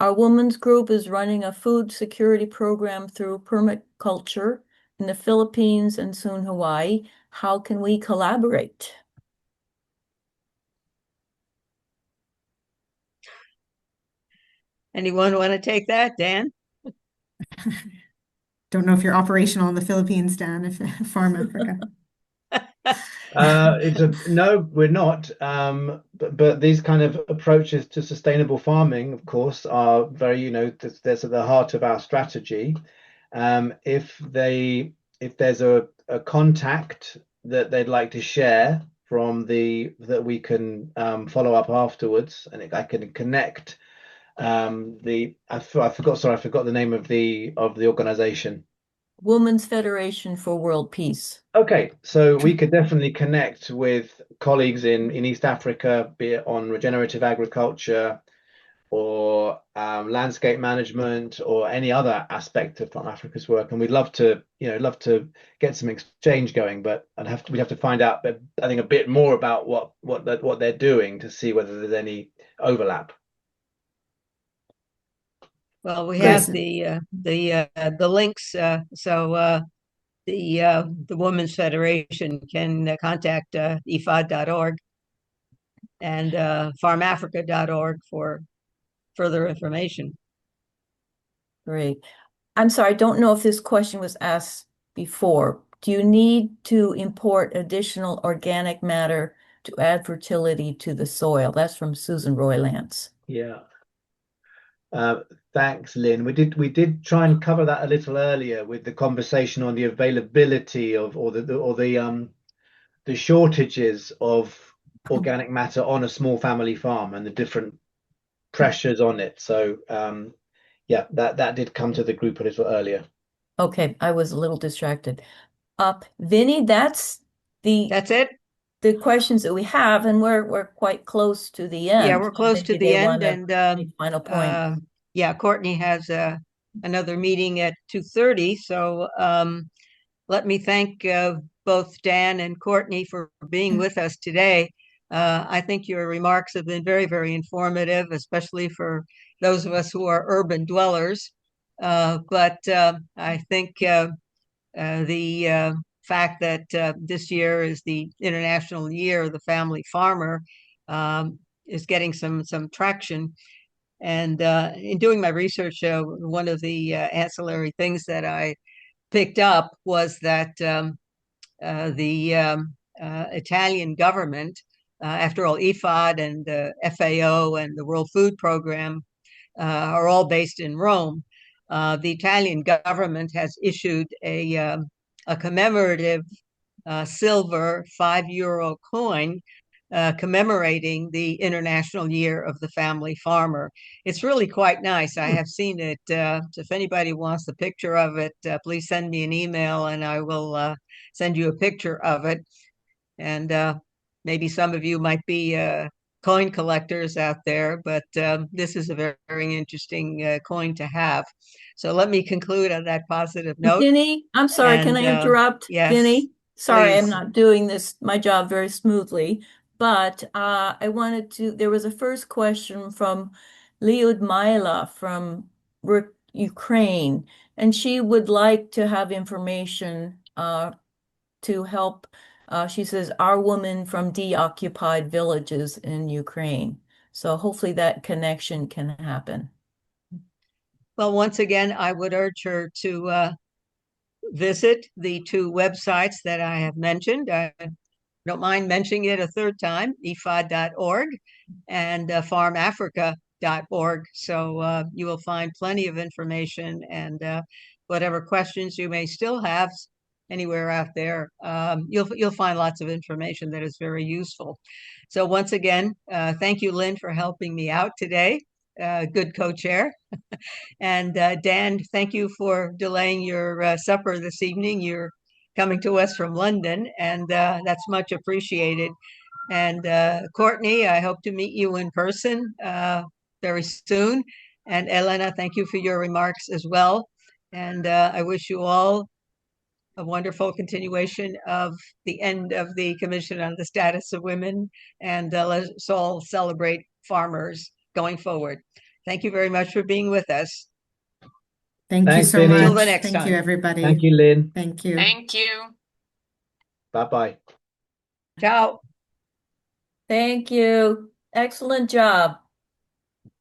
Our women's group is running a food security program through permaculture in the Philippines and soon Hawaii. How can we collaborate? Anyone want to take that, Dan? Don't know if you're operational in the Philippines, Dan, if FarmAfrica. No, we're not. But these kind of approaches to sustainable farming, of course, are very, that's at the heart of our strategy. If there's a contact that they'd like to share that we can follow up afterwards, and I can connect I forgot the name of the organization. Women's Federation for World Peace. Okay, so we could definitely connect with colleagues in East Africa, be it on regenerative agriculture or landscape management or any other aspect of FarmAfrica's work, and we'd love to get some exchange going. But we'd have to find out, I think, a bit more about what they're doing to see whether there's any overlap. Well, we Yes. have the links, so the Women's Federation can contact ifad.org and farmafrica.org for further information. Great. I'm sorry, I don't know if this question was asked before. Do you need to import additional organic matter to add fertility to the soil? That's from Susan Roylance. Yeah. Thanks, Lynn. We did try and cover that a little earlier with the conversation on the availability of or the shortages of organic matter on a small family farm and the different pressures on it. So yeah, that did come to the group a little earlier. Okay, I was a little distracted. Vinny, that's it. The questions that we have, and we're quite close to the end. Yeah, we're close to Maybe the they end, wanna make final point. yeah, Courtney has another meeting at 2:30, so let me thank both Dan and Courtney for being with us today. I think your remarks have been very, very informative, especially for those of us who are urban dwellers. But I think the fact that this year is the International Year of the Family Farmer is getting some traction. And in doing my research, one of the ancillary things that I picked up was that the Italian government, after all, IFAD and the FAO and the World Food Program are all based in Rome. The Italian government has issued a commemorative silver €5 coin commemorating the International Year of the Family Farmer. It's really quite nice. I have seen it. If anybody wants a picture of it, please send me an email and I will send you a picture of it. And maybe some of you might be coin collectors out there, but this is a very, very interesting coin to have. So let me conclude on that positive note. Vinny, I'm sorry, can I interrupt? Yes, Vinny, sorry, please. I'm not doing my job very smoothly, but I wanted to, there was a first question from Lyudmila from Ukraine, and she would like to have information to help. She says, our women from deoccupied villages in Ukraine. So hopefully that connection can happen. Well, once again, I would urge her to visit the two websites that I have mentioned. I don't mind mentioning it a third time, ifad.org and farmafrica.org. So you will find plenty of information, and whatever questions you may still have anywhere out there, you'll find lots of information that is very useful. So once again, thank you, Lynn, for helping me out today. Good co-chair. And Dan, thank you for delaying your supper this evening. You're coming to us from London, and that's much appreciated. And Courtney, I hope to meet you in person very soon. And Elena, thank you for your remarks as well. And I wish you all a wonderful continuation of the end of the Commission on the Status of Women, and let's all celebrate farmers going forward. Thank you very much for being with us. Thank you Thanks, so Vinny. much. Till the next Thank time. you, everybody. Thank you, Lynn. Thank you. Thank you. Bye-bye. Ciao. Thank you. Excellent job.